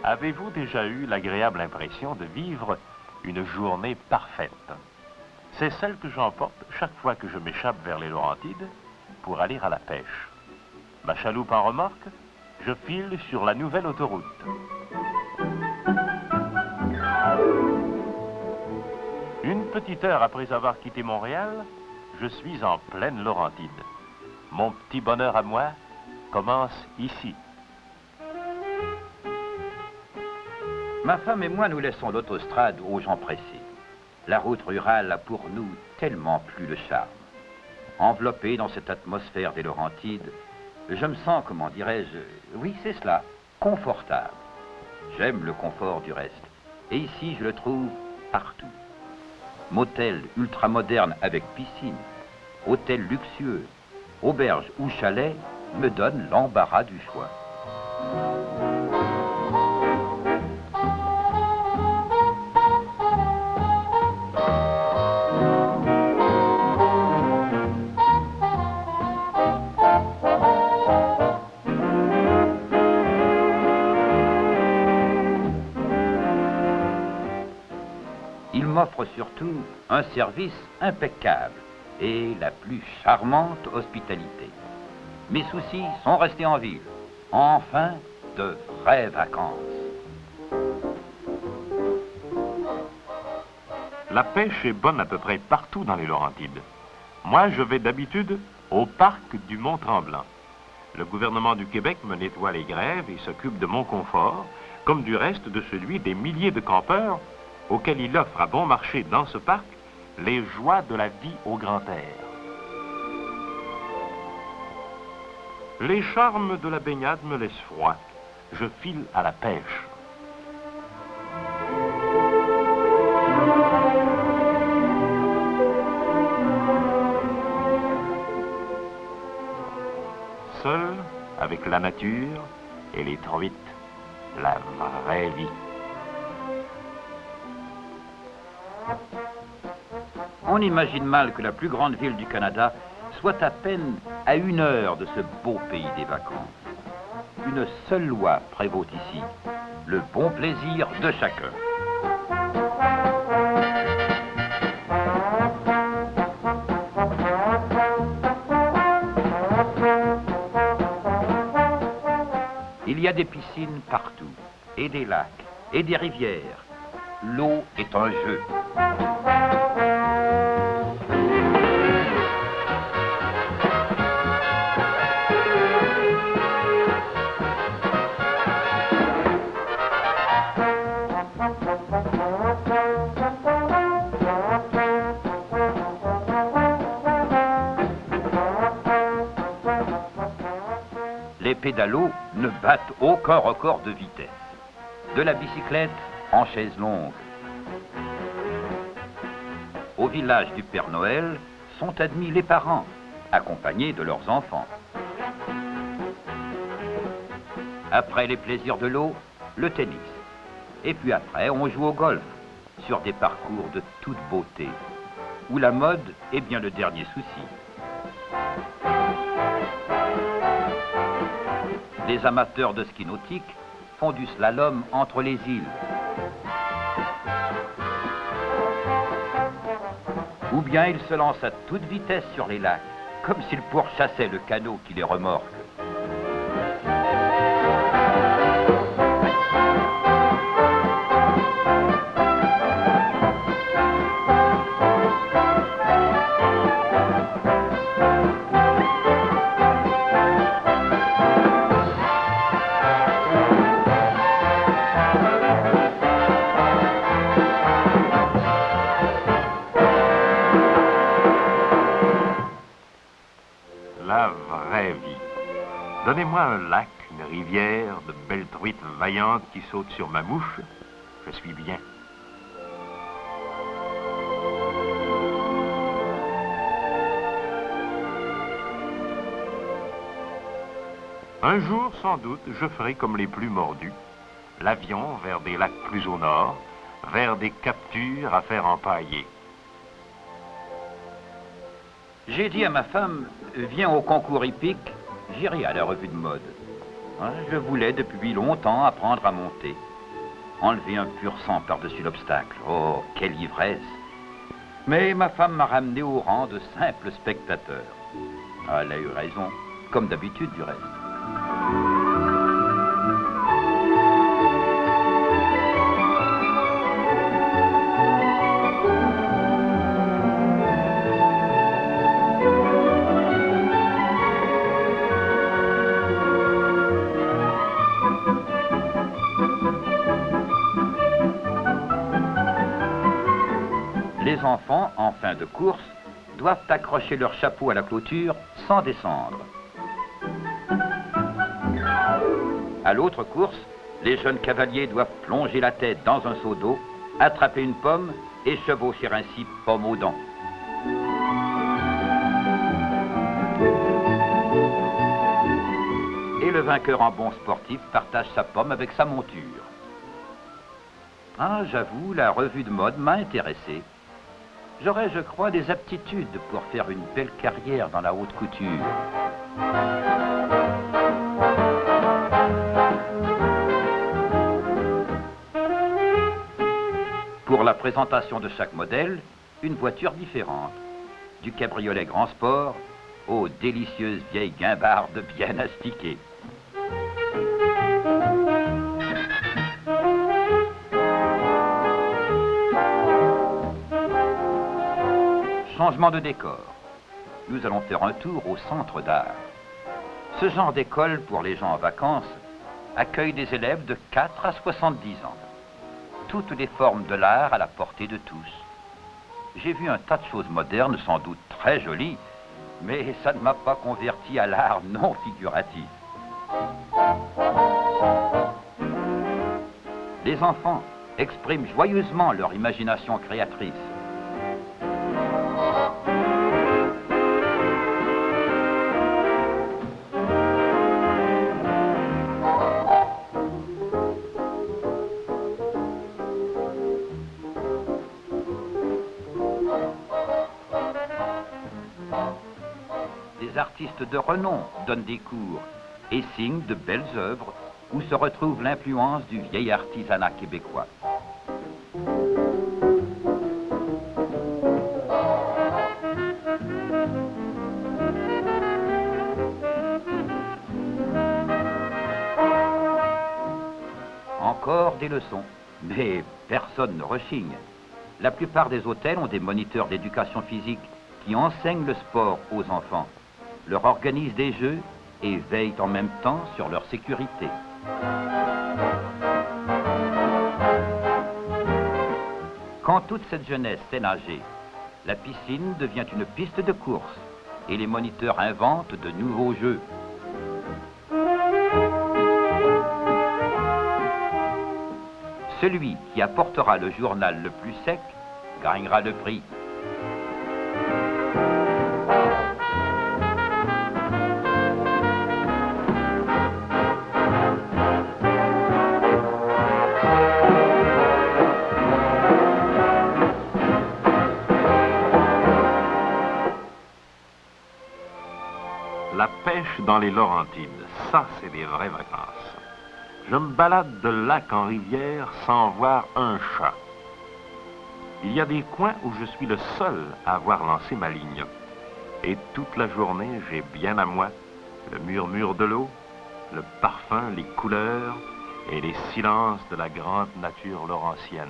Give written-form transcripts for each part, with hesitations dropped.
Avez-vous déjà eu l'agréable impression de vivre une journée parfaite? C'est celle que j'emporte chaque fois que je m'échappe vers les Laurentides pour aller à la pêche. Ma chaloupe en remorque, je file sur la nouvelle autoroute. Une petite heure après avoir quitté Montréal, je suis en pleine Laurentide. Mon petit bonheur à moi commence ici. Ma femme et moi, nous laissons l'autostrade aux gens pressés. La route rurale a pour nous tellement plus le charme. Enveloppé dans cette atmosphère des Laurentides, je me sens, comment dirais-je, oui c'est cela, confortable. J'aime le confort du reste. Et ici, je le trouve partout. Motel ultramoderne avec piscine, hôtel luxueux, auberge ou chalet me donnent l'embarras du choix. Il m'offre surtout un service impeccable et la plus charmante hospitalité. Mes soucis sont restés en ville. Enfin, de vraies vacances. La pêche est bonne à peu près partout dans les Laurentides. Moi, je vais d'habitude au parc du Mont-Tremblant. Le gouvernement du Québec me nettoie les grèves et s'occupe de mon confort, comme du reste de celui des milliers de campeurs auxquels il offre à bon marché dans ce parc les joies de la vie au grand air. Les charmes de la baignade me laissent froid. Je file à la pêche. Seul, avec la nature et les truites, la vraie vie. On imagine mal que la plus grande ville du Canada soit à peine à 1 heure de ce beau pays des vacances. Une seule loi prévaut ici, le bon plaisir de chacun. Il y a des piscines partout, et des lacs, et des rivières. L'eau est un jeu. Les pédalos ne battent aucun record de vitesse. De la bicyclette en chaise longue. Au village du Père Noël sont admis les parents, accompagnés de leurs enfants. Après les plaisirs de l'eau, le tennis. Et puis après, on joue au golf, sur des parcours de toute beauté, où la mode est bien le dernier souci. Les amateurs de ski nautique font du slalom entre les îles. Ou bien ils se lancent à toute vitesse sur les lacs, comme s'ils pourchassaient le canot qui les remorque. La vraie vie. Donnez-moi un lac, une rivière, de belles truites vaillantes qui sautent sur ma mouche. Je suis bien. Un jour, sans doute, je ferai comme les plus mordus. L'avion vers des lacs plus au nord, vers des captures à faire empailler. J'ai dit à ma femme, viens au concours hippique, j'irai à la revue de mode. Je voulais depuis longtemps apprendre à monter. enlever un pur sang par-dessus l'obstacle. Oh, quelle ivresse! Mais ma femme m'a ramené au rang de simple spectateur. Ah, elle a eu raison, comme d'habitude du reste. Les enfants, en fin de course, doivent accrocher leur chapeau à la clôture sans descendre. À l'autre course, les jeunes cavaliers doivent plonger la tête dans un seau d'eau, attraper une pomme et chevaucher ainsi pomme aux dents. Et le vainqueur en bon sportif partage sa pomme avec sa monture. Ah, j'avoue, la revue de mode m'a intéressé. J'aurais, je crois, des aptitudes pour faire une belle carrière dans la haute couture. Pour la présentation de chaque modèle, une voiture différente. Du cabriolet grand sport aux délicieuses vieilles guimbardes bien astiquées. Changement de décor. Nous allons faire un tour au centre d'art. Ce genre d'école pour les gens en vacances accueille des élèves de 4 à 70 ans. Toutes les formes de l'art à la portée de tous. J'ai vu un tas de choses modernes, sans doute très jolies, mais ça ne m'a pas converti à l'art non figuratif. Les enfants expriment joyeusement leur imagination créatrice. Des artistes de renom donnent des cours et signent de belles œuvres où se retrouve l'influence du vieil artisanat québécois. Encore des leçons, mais personne ne rechigne. La plupart des hôtels ont des moniteurs d'éducation physique qui enseignent le sport aux enfants, leur organisent des jeux et veillent en même temps sur leur sécurité. Quand toute cette jeunesse sait nager, la piscine devient une piste de course et les moniteurs inventent de nouveaux jeux. Celui qui apportera le journal le plus sec gagnera le prix. La pêche dans les Laurentides, ça c'est des vraies vacances. Je me balade de lac en rivière sans voir un chat. Il y a des coins où je suis le seul à avoir lancé ma ligne. Et toute la journée, j'ai bien à moi le murmure de l'eau, le parfum, les couleurs et les silences de la grande nature laurentienne.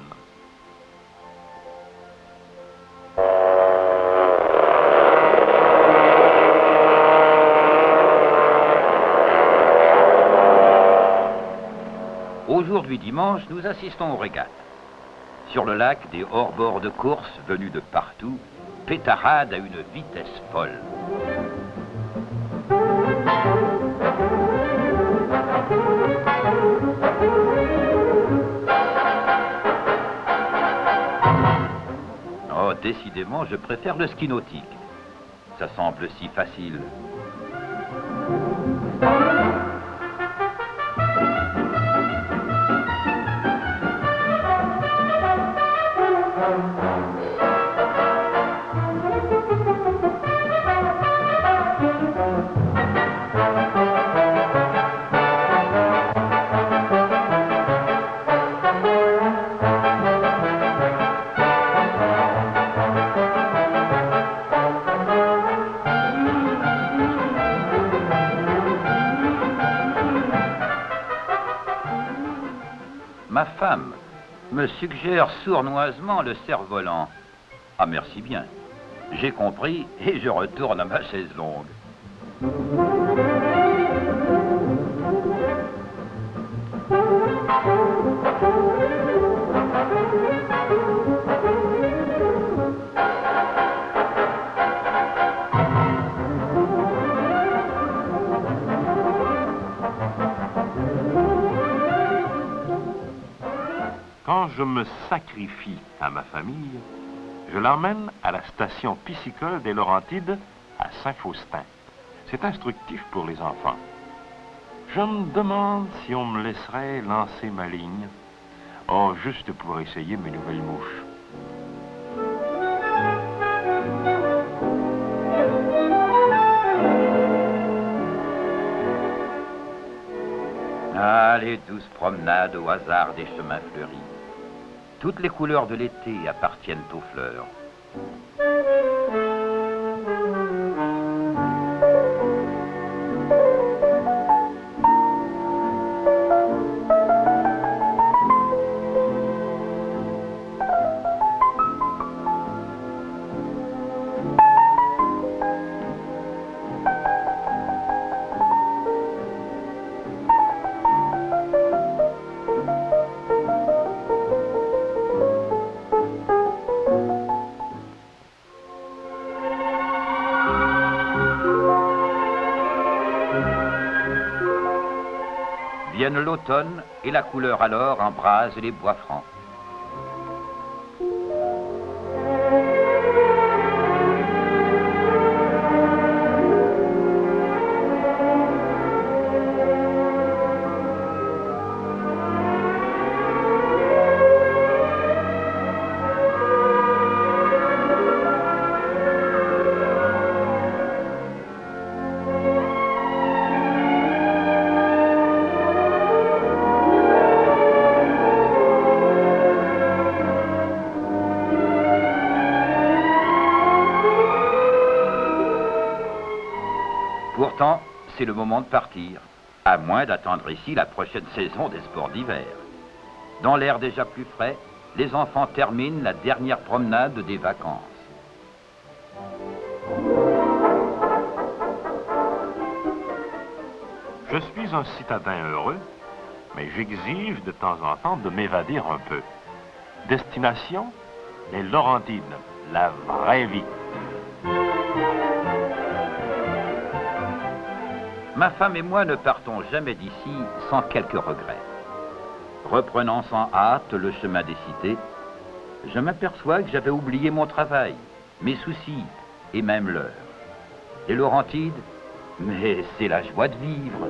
Aujourd'hui dimanche, nous assistons aux régates. Sur le lac, des hors-bords de course venus de partout pétaradent à une vitesse folle. Oh, décidément, je préfère le ski nautique. Ça semble si facile. Ma femme me suggère sournoisement le cerf-volant. Ah, merci bien. J'ai compris et je retourne à ma chaise longue. Quand je me sacrifie à ma famille, je l'emmène à la station piscicole des Laurentides à Saint-Faustin. C'est instructif pour les enfants. Je me demande si on me laisserait lancer ma ligne. Oh, juste pour essayer mes nouvelles mouches. Ah, les douces promenades au hasard des chemins fleuris. Toutes les couleurs de l'été appartiennent aux fleurs. Vienne l'automne et la couleur alors embrase les bois francs. Pourtant, c'est le moment de partir, à moins d'attendre ici la prochaine saison des sports d'hiver. Dans l'air déjà plus frais, les enfants terminent la dernière promenade des vacances. Je suis un citadin heureux, mais j'exige de temps en temps de m'évader un peu. Destination, les Laurentides, la vraie vie. Ma femme et moi ne partons jamais d'ici sans quelques regrets. Reprenant sans hâte le chemin des cités, je m'aperçois que j'avais oublié mon travail, mes soucis et même l'heure. Les Laurentides, mais c'est la joie de vivre.